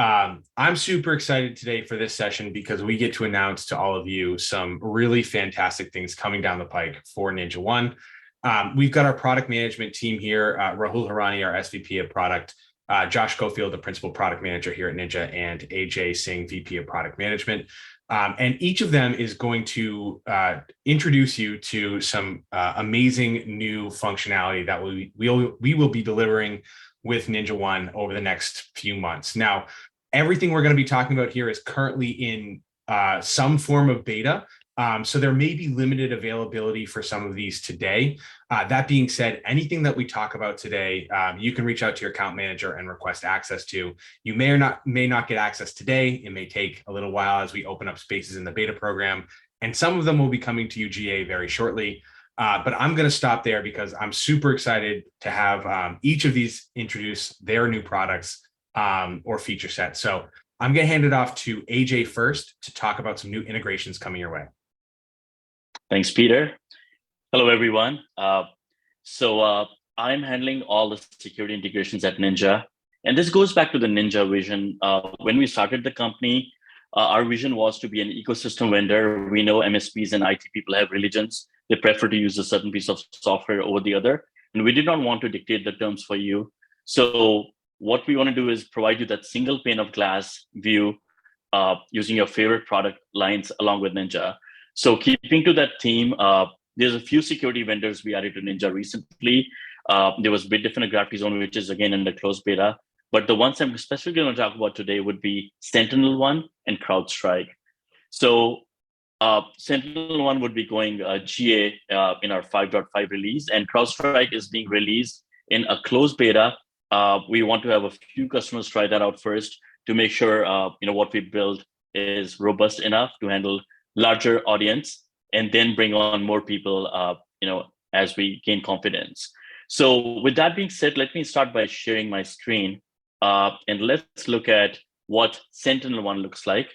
I'm super excited today for this session because we get to announce to all of you some really fantastic things coming down the pike for NinjaOne. We've got our product management team here, Rahul Harani, our SVP of product, Josh Cofield, the principal product manager here at Ninja, and AJ Singh, VP of product management. And each of them is going to introduce you to some amazing new functionality that we will be delivering with NinjaOne over the next few months. Now, everything we're going to be talking about here is currently in some form of beta. So there may be limited availability for some of these today. That being said, anything that we talk about today, you can reach out to your account manager and request access to. You may not get access today. It may take a little while as we open up spaces in the beta program, and some of them will be coming to you GA very shortly. But I'm going to stop there because I'm super excited to have each of these introduce their new products or feature set. So I'm going to hand it off to AJ first to talk about some new integrations coming your way. Thanks, Peter. Hello, everyone. I'm handling all the security integrations at Ninja. And this goes back to the Ninja vision. When we started the company, our vision was to be an ecosystem vendor. We know MSPs and IT people have religions. They prefer to use a certain piece of software over the other. And we did not want to dictate the terms for you. So what we want to do is provide you that single pane of glass view using your favorite product lines along with Ninja. So keeping to that theme, there's a few security vendors we added to Ninja recently. There was Bitdefender Gravity Zone, which is again in the closed beta. But the ones I'm specifically going to talk about today would be SentinelOne and CrowdStrike. So SentinelOne would be going GA in our 5.5 release, and CrowdStrike is being released in a closed beta. We want to have a few customers try that out first to make sure what we build is robust enough to handle larger audience, and then bring on more people as we gain confidence. So with that being said, let me start by sharing my screen, and let's look at what SentinelOne looks like,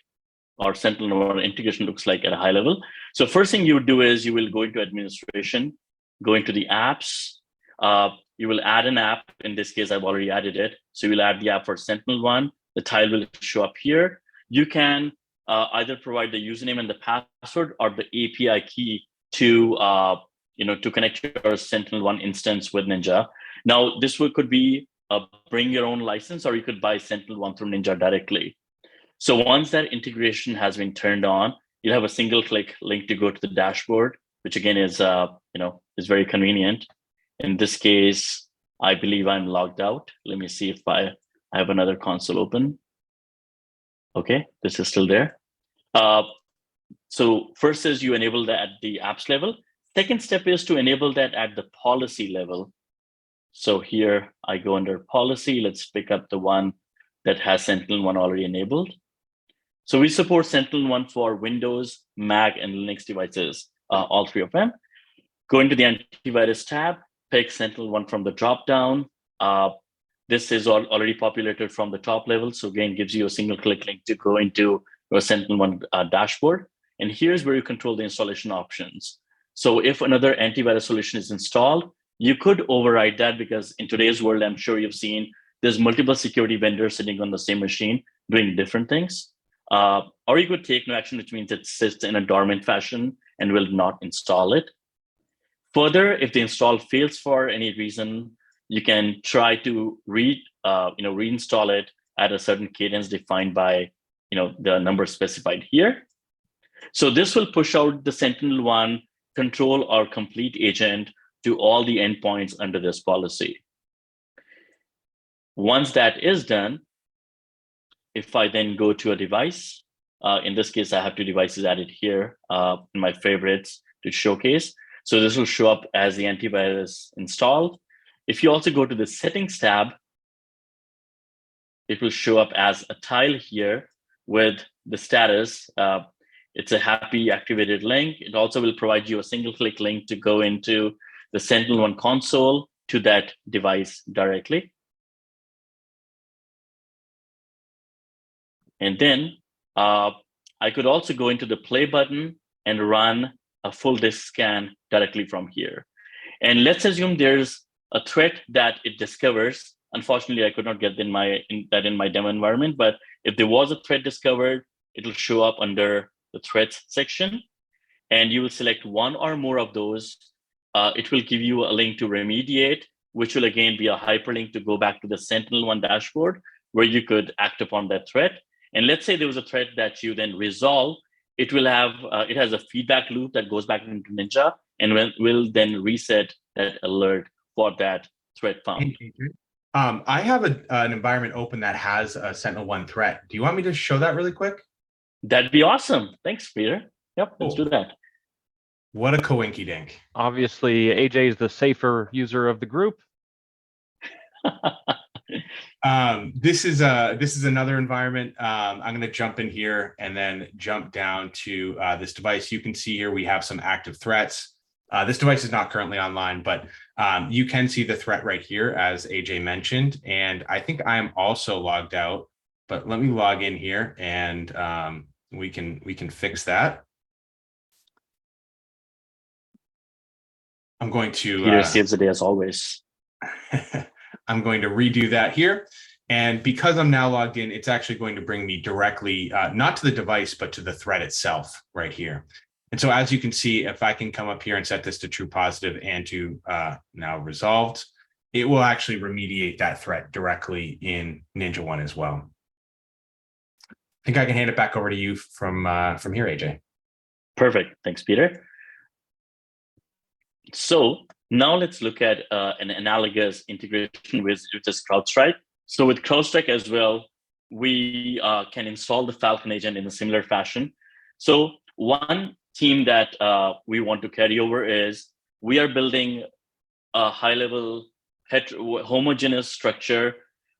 or SentinelOne integration looks like at a high level. So first thing you would do is you will go into administration, go into the apps. You will add an app. In this case, I've already added it. So you'll add the app for SentinelOne. The tile will show up here. You can either provide the username and the password or the API key to connect your SentinelOne instance with Ninja. Now, this could be bring your own license, or you could buy SentinelOne through Ninja directly. So once that integration has been turned on, you'll have a single click link to go to the dashboard, which again is is very convenient. In this case, I believe I'm logged out. Let me see if I have another console open. Okay, this is still there. So first is you enable that at the apps level. Second step is to enable that at the policy level. So here I go under policy. Let's pick up the one that has SentinelOne already enabled. So we support SentinelOne for Windows, Mac, and Linux devices, all three of them. Go into the antivirus tab, pick SentinelOne from the drop-down. This is already populated from the top level. So again, gives you a single click link to go into your SentinelOne dashboard. And here's where you control the installation options. So if another antivirus solution is installed, you could override that, because in today's world, I'm sure you've seen there's multiple security vendors sitting on the same machine doing different things. Or you could take no action, which means it sits in a dormant fashion and will not install it. Further, if the install fails for any reason, you can try to reinstall it at a certain cadence defined by the number specified here. So this will push out the SentinelOne control or complete agent to all the endpoints under this policy. Once that is done, if I then go to a device, in this case, I have two devices added here in my favorites to showcase. So this will show up as the antivirus installed. If you also go to the settings tab, it will show up as a tile here with the status. It's a happy activated link. It also will provide you a single click link to go into the SentinelOne console to that device directly. And then I could also go into the play button and run a full disk scan directly from here. And let's assume there's a threat that it discovers Unfortunately, I could not get that in my demo environment, but if there was a threat discovered, it'll show up under the threats section, and you will select one or more of those. It will give you a link to remediate, which will again be a hyperlink to go back to the SentinelOne dashboard where you could act upon that threat. And let's say there was a threat that you then resolve, it will have, it has a feedback loop that goes back into Ninja and will then reset that alert for that threat found. I have an environment open that has a SentinelOne threat. Do you want me to show that really quick? That'd be awesome. Thanks, Peter. Yep, let's do that. What a coinky dink. Obviously, AJ is the safer user of the group. This is another environment. I'm going to jump in here and then jump down to this device. You can see here we have some active threats. This device is not currently online, but you can see the threat right here, as AJ mentioned. And I think I am also logged out, but let me log in here and we can fix that. I'm going to Peter saves the day as always. I'm going to redo that here. And because I'm now logged in, it's actually going to bring me directly, not to the device, but to the threat itself right here. And so as you can see, if I can come up here and set this to true positive and to now resolved, it will actually remediate that threat directly in NinjaOne as well. I think I can hand it back over to you from here, AJ. Perfect. Thanks, Peter. So now let's look at an analogous integration with just CrowdStrike. So with CrowdStrike as well, we can install the Falcon agent in a similar fashion. So one theme that we want to carry over is we are building a high-level homogeneous structure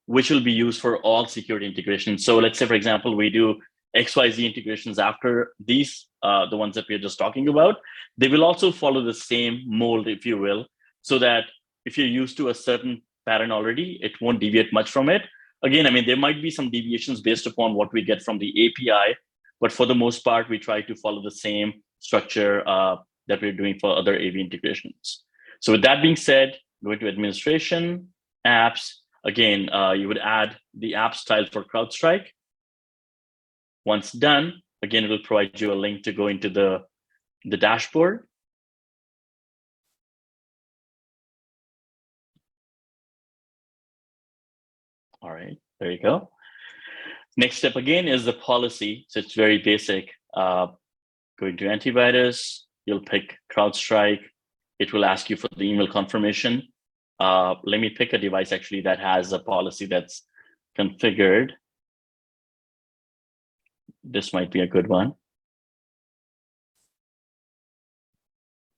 which will be used for all security integrations. So let's say, for example, we do XYZ integrations after these, the ones that we're just talking about. They will also follow the same mold, if you will, so that if you're used to a certain pattern already, it won't deviate much from it. Again, I mean, there might be some deviations based upon what we get from the API, but for the most part, we try to follow the same structure that we're doing for other AV integrations. So with that being said, going to administration, apps. Again, you would add the app style for CrowdStrike. Once done, again, it will provide you a link to go into the dashboard. All right, there you go. Next step again is the policy. So it's very basic. Going to antivirus, you'll pick CrowdStrike. It will ask you for the email confirmation. Let me pick a device actually that has a policy that's configured. This might be a good one.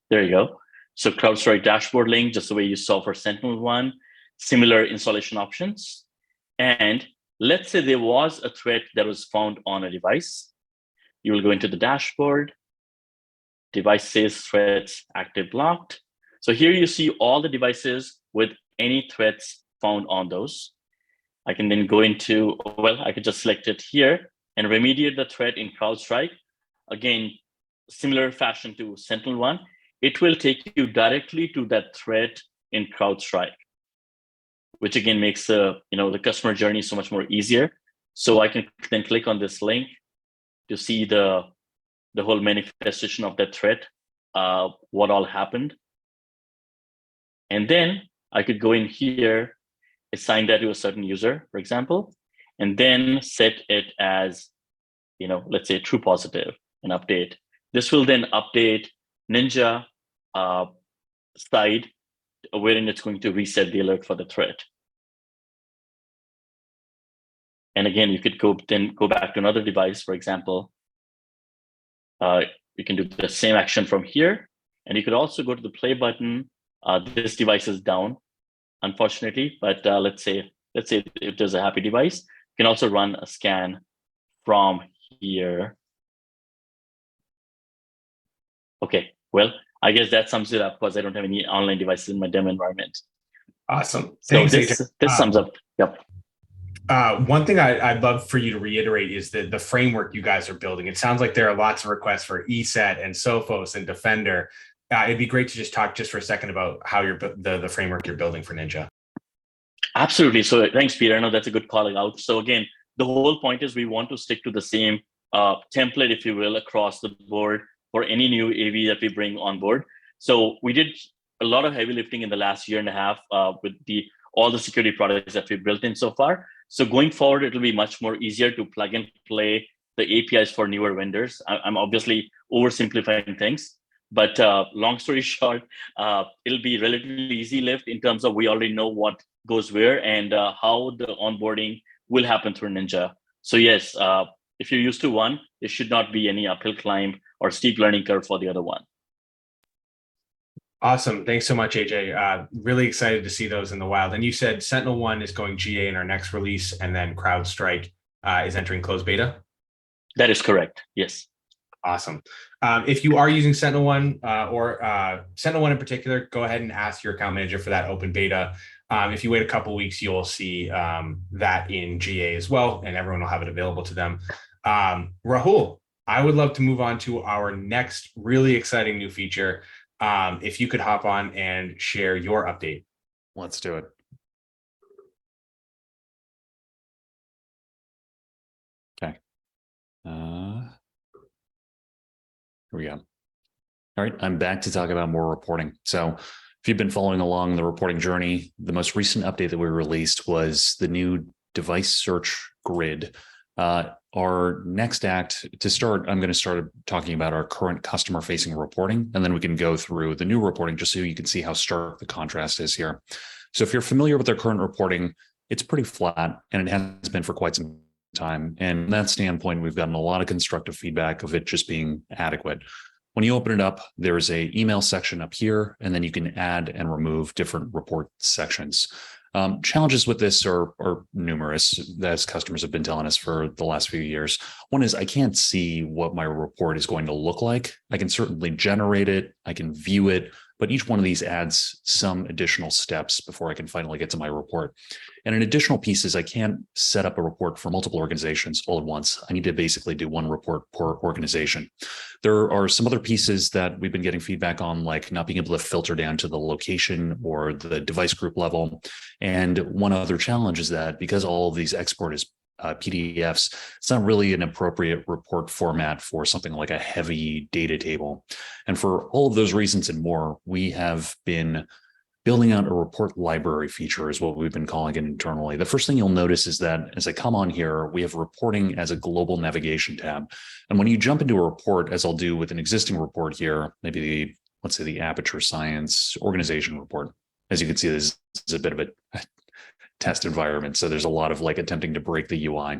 There you go. So CrowdStrike dashboard link, just the way you saw for SentinelOne, similar installation options. And let's say there was a threat that was found on a device. You will go into the dashboard. Device says threats active blocked. So here you see all the devices with any threats found on those. I can then go into, well, I could just select it here and remediate the threat in CrowdStrike. Again, similar fashion to SentinelOne, it will take you directly to that threat in CrowdStrike, which again makes the customer journey so much more easier. So I can then click on this link to see the whole manifestation of that threat, what all happened. And then I could go in here, assign that to a certain user, for example, and then set it as, let's say true positive and update. This will then update Ninja side, wherein it's going to reset the alert for the threat. And again, you could go back to another device, for example. You can do the same action from here. And you could also go to the play button. This device is down, unfortunately, but let's say if there's a happy device, you can also run a scan from here. Okay, well, I guess that sums it up because I don't have any online devices in my demo environment. Awesome. Thanks, so this sums up. Yep. One thing I'd love for you to reiterate is the framework you guys are building. It sounds like there are lots of requests for ESET and Sophos and Defender. It'd be great to just talk just for a second about how the framework you're building for Ninja. Absolutely. So thanks, Peter. I know that's a good calling out. So again, the whole point is we want to stick to the same template, if you will, across the board for any new AV that we bring on board. So we did a lot of heavy lifting in the last year and a half with all the security products that we've built in so far. So going forward, it'll be much more easier to plug and play the APIs for newer vendors. I'm obviously oversimplifying things, but long story short, it'll be relatively easy lift in terms of we already know what goes where and how the onboarding will happen through Ninja. So yes, if you're used to one, there should not be any uphill climb or steep learning curve for the other one. Awesome. Thanks so much, AJ. Really excited to see those in the wild. And you said Sentinel-1 is going GA in our next release, and then CrowdStrike is entering closed beta? That is correct. Yes. Awesome. If you are using Sentinel-1 or Sentinel-1 in particular, go ahead and ask your account manager for that open beta. If you wait a couple of weeks, you'll see that in GA as well, and everyone will have it available to them. Rahul, I would love to move on to our next really exciting new feature. If you could hop on and share your update. Let's do it. Okay. Here we go. All right, I'm back to talk about more reporting. So if you've been following along the reporting journey, the most recent update that we released was the new device search grid. Our next act to start, I'm going to start talking about our current customer facing reporting, and then we can go through the new reporting just so you can see how stark the contrast is here. So if you're familiar with our current reporting, it's pretty flat and it has been for quite some time. And from that standpoint, we've gotten a lot of constructive feedback of it just being adequate. When you open it up, there's an email section up here, and then you can add and remove different report sections. Challenges with this are numerous, as customers have been telling us for the last few years. One is I can't see what my report is going to look like. I can certainly generate it, I can view it, but each one of these adds some additional steps before I can finally get to my report. And an additional piece is I can't set up a report for multiple organizations all at once. I need to basically do one report per organization. There are some other pieces that we've been getting feedback on, like not being able to filter down to the location or the device group level. And one other challenge is that because all of these export as PDFs, it's not really an appropriate report format for something like a heavy data table. And for all of those reasons and more, we have been building out a report library feature is what we've been calling it internally. The first thing you'll notice is that as I come on here, we have reporting as a global navigation tab. And when you jump into a report, as I'll do with an existing report here, maybe let's say the Aperture Science organization report, as you can see, this is a bit of a test environment. So there's a lot of like attempting to break the UI,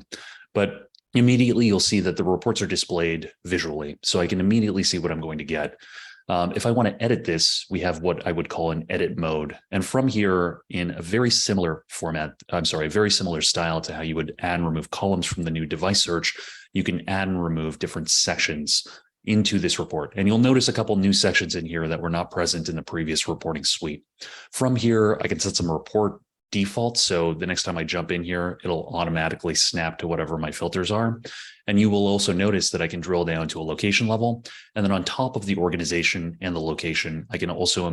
but immediately you'll see that the reports are displayed visually. So I can immediately see what I'm going to get. If I want to edit this, we have what I would call an edit mode. And from here in a very similar format, very similar style to how you would add and remove columns from the new device search, you can add and remove different sections into this report. And you'll notice a couple new sections in here that were not present in the previous reporting suite. From here, I can set some report defaults. So the next time I jump in here, it'll automatically snap to whatever my filters are. And you will also notice that I can drill down to a location level. And then on top of the organization and the location, I can also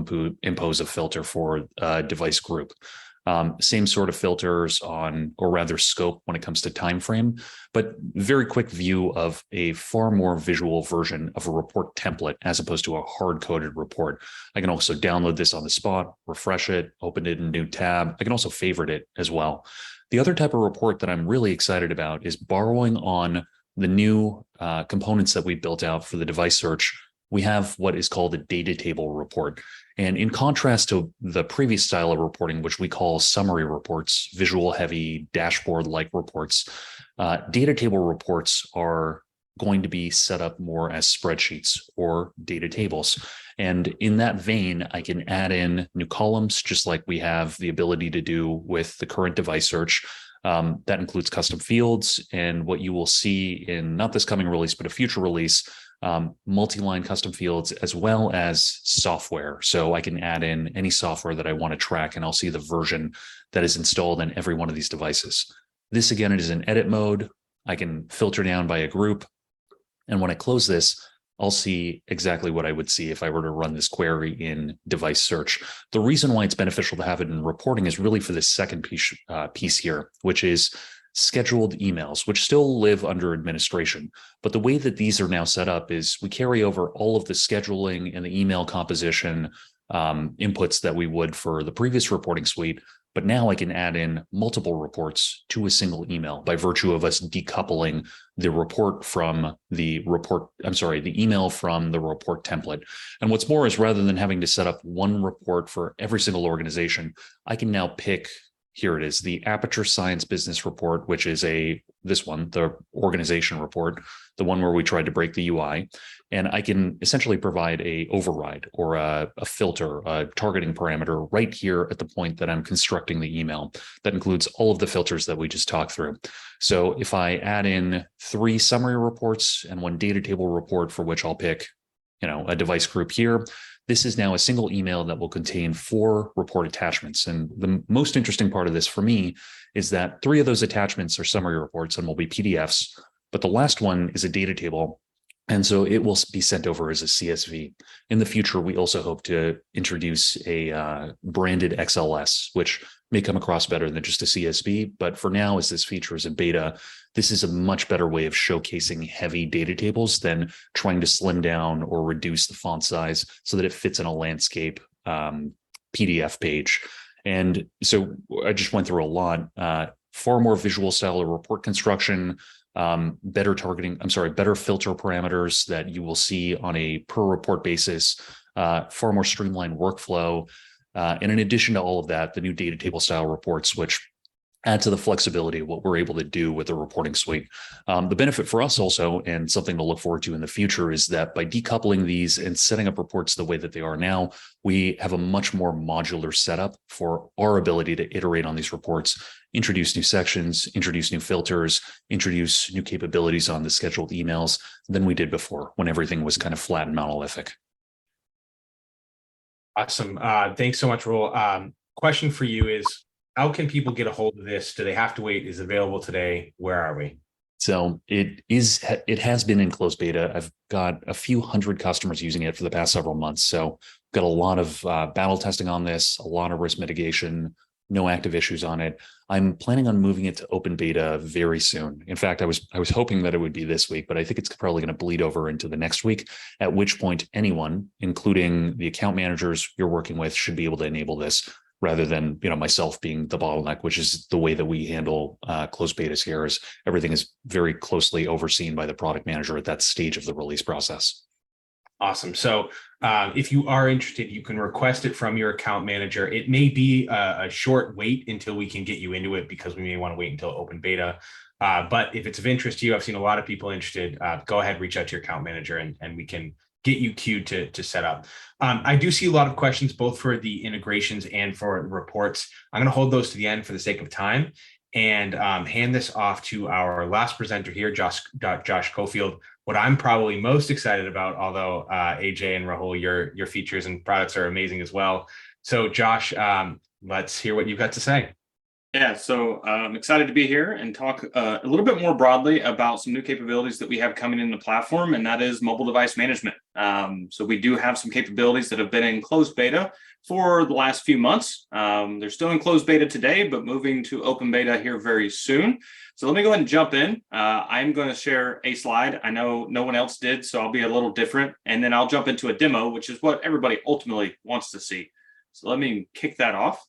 impose a filter for a device group. Same sort of filters on, or rather scope when it comes to time frame, but very quick view of a far more visual version of a report template as opposed to a hard-coded report. I can also download this on the spot, refresh it, open it in a new tab. I can also favorite it as well. The other type of report that I'm really excited about is borrowing on the new components that we built out for the device search. We have what is called a data table report. And in contrast to the previous style of reporting, which we call summary reports, visual heavy dashboard-like reports, data table reports are going to be set up more as spreadsheets or data tables. And in that vein, I can add in new columns, just like we have the ability to do with the current device search. That includes custom fields, and what you will see in not this coming release, but a future release, multi-line custom fields, as well as software. So I can add in any software that I want to track, and I'll see the version that is installed in every one of these devices. This, again, it is in edit mode. I can filter down by a group. And when I close this, I'll see exactly what I would see if I were to run this query in device search. The reason why it's beneficial to have it in reporting is really for this second piece here, which is scheduled emails, which still live under administration. But the way that these are now set up is we carry over all of the scheduling and the email composition inputs that we would for the previous reporting suite. But now I can add in multiple reports to a single email by virtue of us decoupling the report from the email from the report template. And what's more is rather than having to set up one report for every single organization, I can now pick, here it is, the Aperture Science Business Report, which is this one, the organization report, the one where we tried to break the UI. And I can essentially provide a override or a filter, a targeting parameter right here at the point that I'm constructing the email. That includes all of the filters that we just talked through. So if I add in 3 summary reports and 1 data table report for which I'll pick, a device group here, this is now a single email that will contain 4 report attachments. And the most interesting part of this for me is that 3 of those attachments are summary reports and will be PDFs, but the last one is a data table. And so it will be sent over as a CSV. In the future, we also hope to introduce a branded XLS, which may come across better than just a CSV. But for now, as this feature is in beta, this is a much better way of showcasing heavy data tables than trying to slim down or reduce the font size so that it fits in a landscape PDF page. And so I just went through a lot, far more visual style of report construction, better filter parameters that you will see on a per report basis, far more streamlined workflow. And in addition to all of that, the new data table style reports, which add to the flexibility of what we're able to do with the reporting suite. The benefit for us also, and something to look forward to in the future, is that by decoupling these and setting up reports the way that they are now, we have a much more modular setup for our ability to iterate on these reports, introduce new sections, introduce new filters, introduce new capabilities on the scheduled emails than we did before when everything was kind of flat and monolithic. Awesome. Thanks so much, Rahul. Question for you is, how can people get a hold of this? Do they have to wait? Is it available today? Where are we? So it has been in closed beta. I've got a few hundred customers using it for the past several months. So got a lot of battle testing on this, a lot of risk mitigation, no active issues on it. I'm planning on moving it to open beta very soon. In fact, I was hoping that it would be this week, but I think it's probably going to bleed over into the next week, at which point anyone, including the account managers you're working with, should be able to enable this, rather than myself being the bottleneck, which is the way that we handle closed betas here. Is everything is very closely overseen by the product manager at that stage of the release process. Awesome. So if you are interested, you can request it from your account manager. It may be a short wait until we can get you into it, because we may want to wait until open beta. But if it's of interest to you, I've seen a lot of people interested. Go ahead, reach out to your account manager, and we can get you queued to set up. I do see a lot of questions, both for the integrations and for reports. I'm going to hold those to the end for the sake of time, and hand this off to our last presenter here, Josh Cofield. What I'm probably most excited about, although AJ and Rahul, your features and products are amazing as well. So Josh, let's hear what you've got to say. Yeah, so I'm excited to be here and talk a little bit more broadly about some new capabilities that we have coming in the platform, and that is mobile device management. So we do have some capabilities that have been in closed beta for the last few months. They're still in closed beta today, but moving to open beta here very soon. So let me go ahead and jump in. I'm going to share a slide. I know no one else did, so I'll be a little different. And then I'll jump into a demo, which is what everybody ultimately wants to see. So let me kick that off.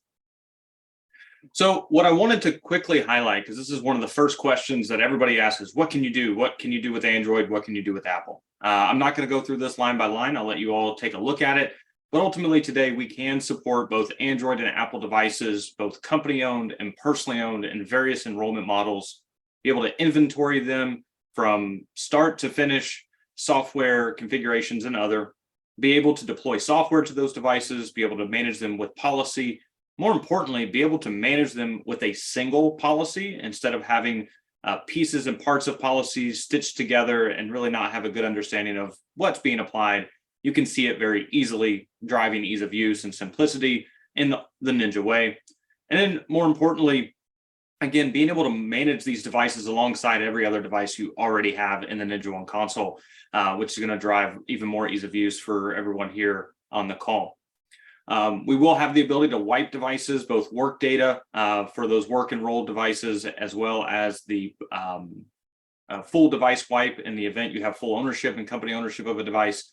So what I wanted to quickly highlight, because this is one of the first questions that everybody asks, is what can you do? What can you do with Android? What can you do with Apple? I'm not going to go through this line by line. I'll let you all take a look at it. But ultimately today, we can support both Android and Apple devices, both company-owned and personally owned, and various enrollment models, be able to inventory them from start to finish, software configurations and other, be able to deploy software to those devices, be able to manage them with policy. More importantly, be able to manage them with a single policy instead of having pieces and parts of policies stitched together and really not have a good understanding of what's being applied. You can see it very easily, driving ease of use and simplicity in the Ninja way. And then more importantly, again, being able to manage these devices alongside every other device you already have in the NinjaOne console, which is going to drive even more ease of use for everyone here on the call. We will have the ability to wipe devices, both work data for those work enrolled devices, as well as the full device wipe in the event you have full ownership and company ownership of a device.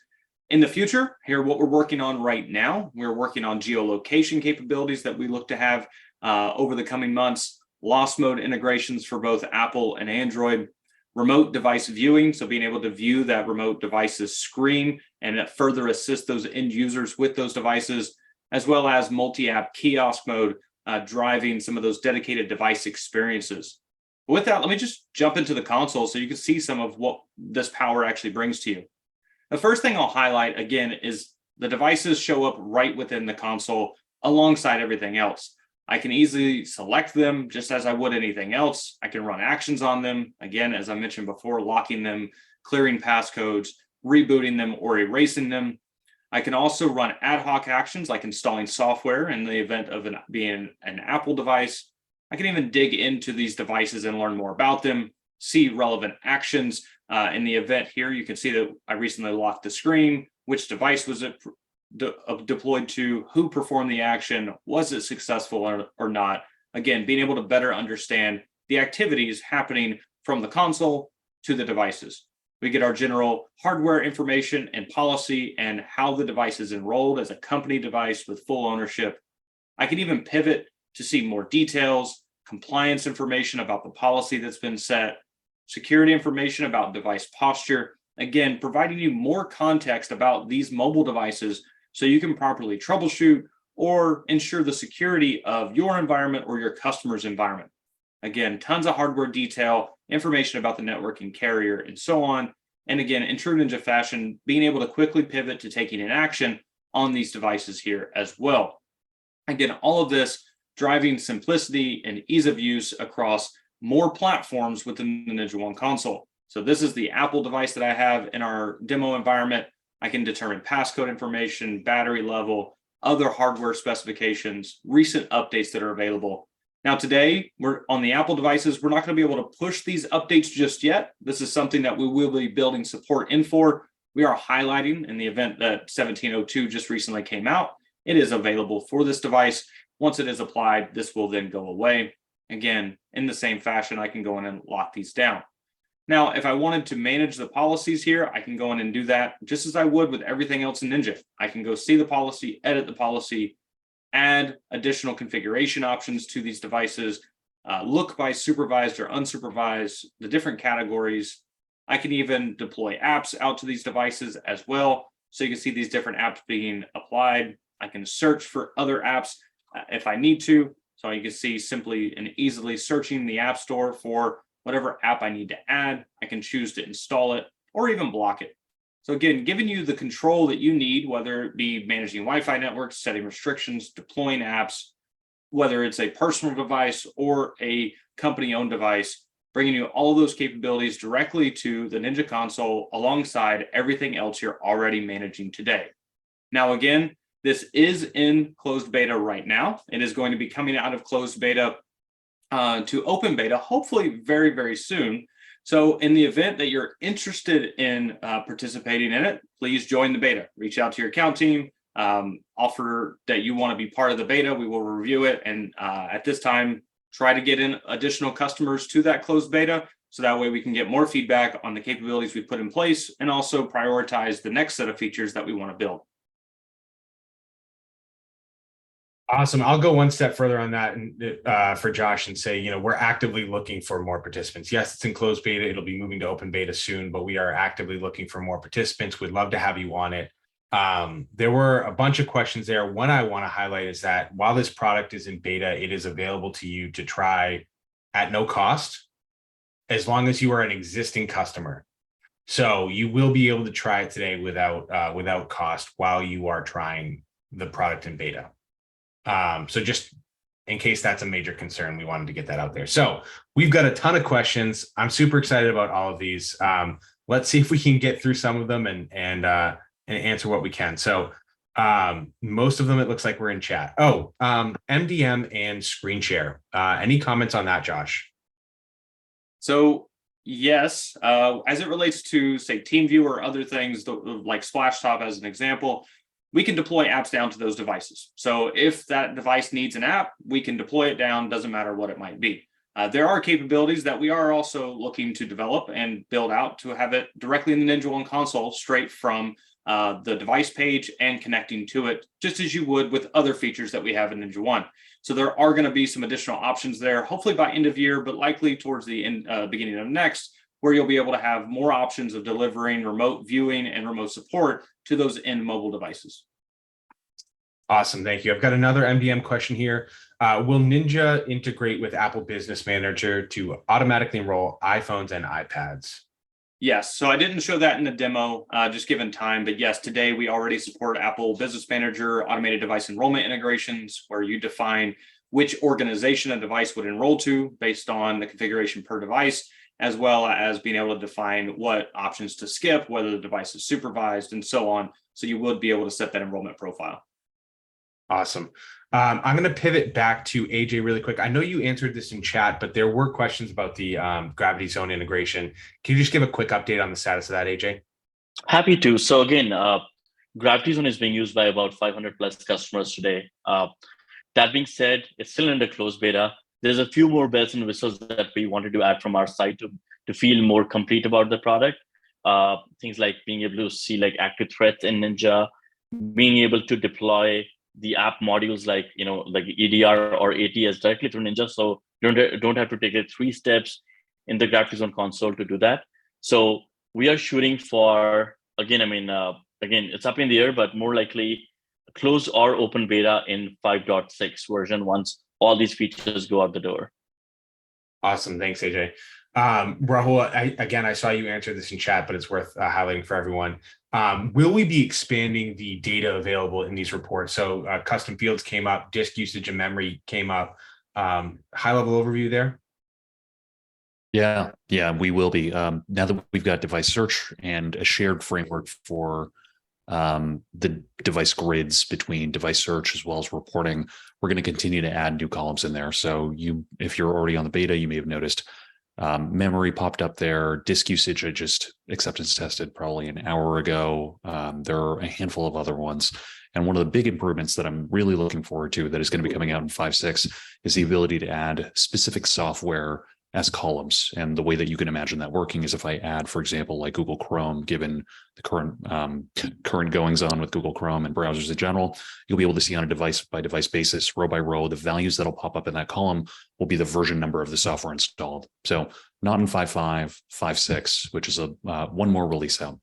In the future, here, what we're working on right now, we're working on geolocation capabilities that we look to have over the coming months, loss mode integrations for both Apple and Android, remote device viewing, so being able to view that remote device's screen and further assist those end users with those devices, as well as multi-app kiosk mode, driving some of those dedicated device experiences. With that, let me just jump into the console so you can see some of what this power actually brings to you. The first thing I'll highlight again is the devices show up right within the console alongside everything else. I can easily select them just as I would anything else. I can run actions on them. Again, as I mentioned before, locking them, clearing passcodes, rebooting them, or erasing them. I can also run ad hoc actions like installing software in the event of being an Apple device. I can even dig into these devices and learn more about them, see relevant actions. In the event here, you can see that I recently locked the screen, which device was it deployed to, who performed the action, was it successful or not? Again, being able to better understand the activities happening from the console to the devices. We get our general hardware information and policy and how the device is enrolled as a company device with full ownership. I can even pivot to see more details, compliance information about the policy that's been set, security information about device posture, again, providing you more context about these mobile devices so you can properly troubleshoot or ensure the security of your environment or your customer's environment. Again, tons of hardware detail, information about the networking carrier, and so on. And again, in true Ninja fashion, being able to quickly pivot to taking an action on these devices here as well. Again, all of this driving simplicity and ease of use across more platforms within the NinjaOne console. So this is the Apple device that I have in our demo environment. I can determine passcode information, battery level, other hardware specifications, recent updates that are available. Now today, we're on the Apple devices. We're not going to be able to push these updates just yet. This is something that we will be building support in for. We are highlighting in the event that 1702 just recently came out. It is available for this device. Once it is applied, this will then go away. Again, in the same fashion, I can go in and lock these down. Now, if I wanted to manage the policies here, I can go in and do that just as I would with everything else in Ninja. I can go see the policy, edit the policy, add additional configuration options to these devices, look by supervised or unsupervised, the different categories. I can even deploy apps out to these devices as well. So you can see these different apps being applied. I can search for other apps if I need to. So you can see simply and easily searching the App Store for whatever app I need to add. I can choose to install it or even block it. So again, giving you the control that you need, whether it be managing Wi-Fi networks, setting restrictions, deploying apps, whether it's a personal device or a company-owned device, bringing you all of those capabilities directly to the Ninja console alongside everything else you're already managing today. Now, again, this is in closed beta right now. It is going to be coming out of closed beta to open beta, hopefully very, very soon. So in the event that you're interested in participating in it, please join the beta. Reach out to your account team, offer that you want to be part of the beta. We will review it. And at this time, try to get in additional customers to that closed beta. So that way we can get more feedback on the capabilities we put in place and also prioritize the next set of features that we want to build. Awesome. I'll go one step further on that and for Josh and say, we're actively looking for more participants. Yes, it's in closed beta. It'll be moving to open beta soon, but we are actively looking for more participants. We'd love to have you on it. There were a bunch of questions there. One I want to highlight is that while this product is in beta, it is available to you to try at no cost, as long as you are an existing customer. So you will be able to try it today without cost while you are trying the product in beta. So just in case that's a major concern, we wanted to get that out there. So we've got a ton of questions. I'm super excited about all of these. Let's see if we can get through some of them and answer what we can. So Most of them, it looks like we're in chat. Oh, MDM and screen share. Any comments on that, Josh? So yes, as it relates to say TeamViewer or other things like Splashtop as an example, we can deploy apps down to those devices. So if that device needs an app, we can deploy it down, doesn't matter what it might be. There are capabilities that we are also looking to develop and build out to have it directly in the NinjaOne console, straight from the device page and connecting to it, just as you would with other features that we have in NinjaOne. So there are going to be some additional options there, hopefully by end of year, but likely towards the beginning of next, where you'll be able to have more options of delivering remote viewing and remote support to those end mobile devices. Awesome, thank you. I've got another MDM question here. Will Ninja integrate with Apple Business Manager to automatically enroll iPhones and iPads? Yes, so I didn't show that in the demo, just given time, but yes, today we already support Apple Business Manager automated device enrollment integrations, where you define which organization a device would enroll to based on the configuration per device, as well as being able to define what options to skip, whether the device is supervised, and so on. So you would be able to set that enrollment profile. Awesome. I'm going to pivot back to AJ really quick. I know you answered this in chat, but there were questions about the Gravity Zone integration. Can you just give a quick update on the status of that, AJ? Happy to. So again, Gravity Zone is being used by about 500 plus customers today. That being said, it's still in the closed beta. There's a few more bells and whistles that we wanted to add from our side to feel more complete about the product. Things like being able to see like active threats in Ninja, being able to deploy the app modules like like EDR or ATS directly through Ninja, so you don't have to take the 3 steps in the Gravity Zone console to do that. So we are shooting for again, it's up in the air, but more likely closed or open beta in 5.6 version once all these features go out the door. Awesome, thanks, AJ. Rahul, I saw you answer this in chat, but it's worth highlighting for everyone. Will we be expanding the data available in these reports? So custom fields came up, disk usage and memory came up. High level overview there? Yeah, we will be. Now that we've got device search and a shared framework for the device grids between device search as well as reporting, we're going to continue to add new columns in there. So if you're already on the beta, you may have noticed memory popped up there. Disk usage I just acceptance tested probably an hour ago. There are a handful of other ones. And one of the big improvements that I'm really looking forward to that is going to be coming out in 5.6 is the ability to add specific software as columns. And the way that you can imagine that working is if I add, for example, like Google Chrome, given the current goings on with Google Chrome and browsers in general, you'll be able to see on a device by device basis, row by row, the values that'll pop up in that column will be the version number of the software installed. So not in 5.5, 5.6, which is one more release out.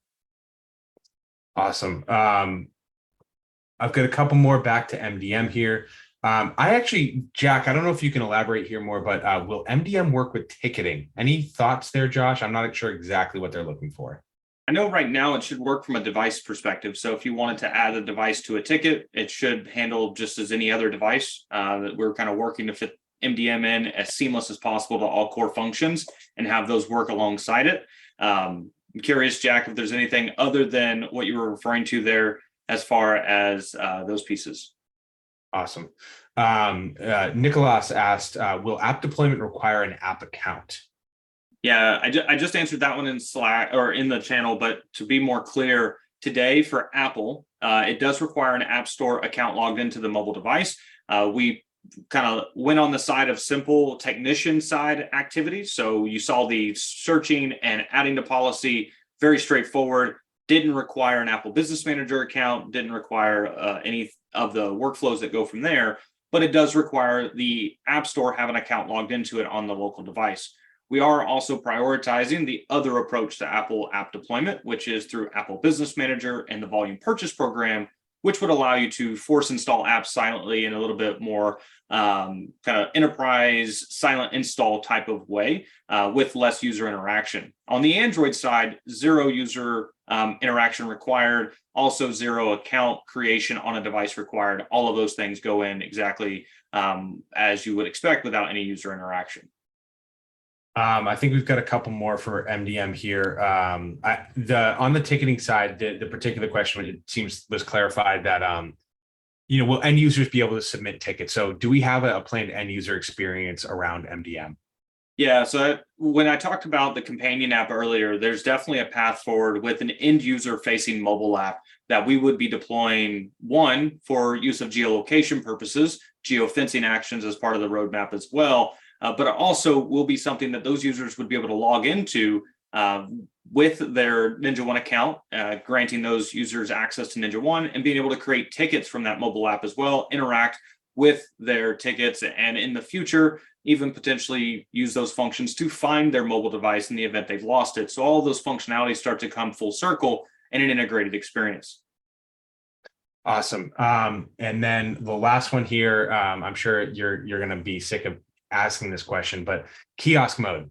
Awesome. I've got a couple more back to MDM here. Jack, I don't know if you can elaborate here more, but will MDM work with ticketing? Any thoughts there, Josh? I'm not sure exactly what they're looking for. I know right now it should work from a device perspective. So if you wanted to add a device to a ticket, it should handle just as any other device. That we're kind of working to fit MDM in as seamless as possible to all core functions and have those work alongside it. I'm curious, Jack, if there's anything other than what you were referring to there as far as those pieces. Awesome. Nicholas asked, will app deployment require an app account? Yeah, I just answered that one in Slack or in the channel, but to be more clear, today for Apple, it does require an App Store account logged into the mobile device. We kind of went on the side of simple technician side activities. So you saw the searching and adding to policy, very straightforward, didn't require an Apple Business Manager account, didn't require any of the workflows that go from there, but it does require the App Store have an account logged into it on the local device. We are also prioritizing the other approach to Apple app deployment, which is through Apple Business Manager and the volume purchase program, which would allow you to force install apps silently in a little bit more kind of enterprise silent install type of way with less user interaction. On the Android side, 0 user interaction required, also 0 account creation on a device required. All of those things go in exactly as you would expect without any user interaction. I think we've got a couple more for MDM here. On the ticketing side, the particular question, it seems was clarified that will end users be able to submit tickets? So do we have a planned end user experience around MDM? Yeah, so when I talked about the companion app earlier, there's definitely a path forward with an end user facing mobile app that we would be deploying, one, for use of geolocation purposes, geofencing actions as part of the roadmap as well. But it also will be something that those users would be able to log into with their NinjaOne account, granting those users access to NinjaOne and being able to create tickets from that mobile app as well, interact with their tickets, and in the future, even potentially use those functions to find their mobile device in the event they've lost it. So all those functionalities start to come full circle in an integrated experience. Awesome. And then the last one here, I'm sure you're going to be sick of asking this question, but kiosk mode.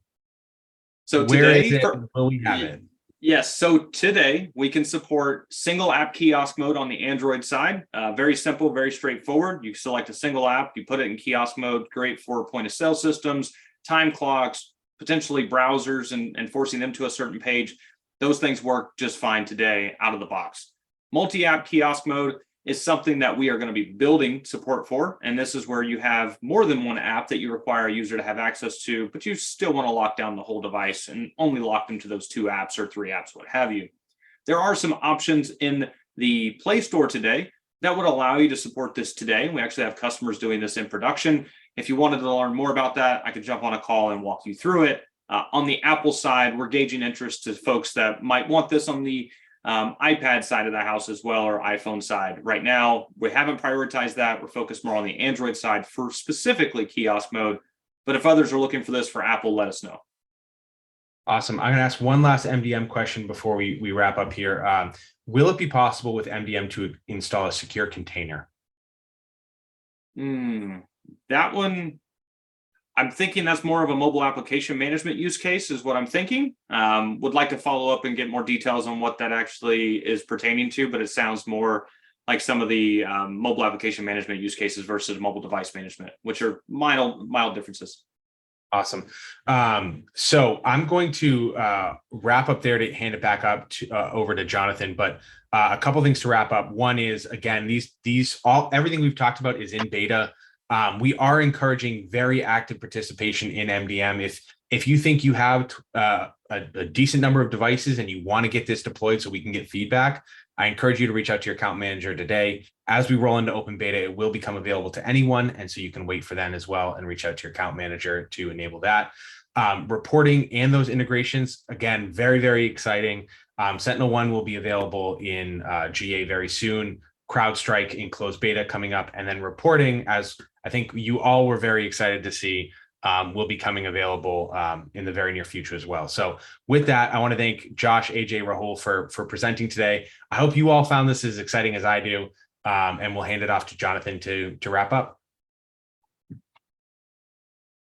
So where today, is it? Will we have it? Yes. So today we can support single app kiosk mode on the Android side. Very simple, very straightforward. You select a single app, you put it in kiosk mode, great for point of sale systems, time clocks, potentially browsers and forcing them to a certain page. Those things work just fine today out of the box. Multi-app kiosk mode is something that we are going to be building support for. And this is where you have more than one app that you require a user to have access to, but you still want to lock down the whole device and only lock them to those 2 apps or 3 apps, what have you. There are some options in the Play Store today that would allow you to support this today. We actually have customers doing this in production. If you wanted to learn more about that, I could jump on a call and walk you through it. On the Apple side, we're gauging interest to folks that might want this on the iPad side of the house as well, or iPhone side. Right now, we haven't prioritized that. We're focused more on the Android side for specifically kiosk mode. But if others are looking for this for Apple, let us know. Awesome. I'm going to ask one last MDM question before we wrap up here. Will it be possible with MDM to install a secure container? That one, I'm thinking that's more of a mobile application management use case is what I'm thinking. Would like to follow up and get more details on what that actually is pertaining to, but it sounds more like some of the mobile application management use cases versus mobile device management, which are mild differences. Awesome. So I'm going to wrap up there to hand it back up to over to Jonathan. But a couple things to wrap up. One is, again, everything we've talked about is in beta. We are encouraging very active participation in MDM. If you think you have a decent number of devices and you want to get this deployed so we can get feedback, I encourage you to reach out to your account manager today. As we roll into open beta, it will become available to anyone. And so you can wait for them as well and reach out to your account manager to enable that. Reporting and those integrations, again, very, very exciting. SentinelOne will be available in GA very soon. CrowdStrike in closed beta coming up, and then reporting, as I think you all were very excited to see, will be coming available in the very near future as well. So with that, I want to thank Josh, AJ, Rahul for presenting today. I hope you all found this as exciting as I do, and we'll hand it off to Jonathan to wrap up.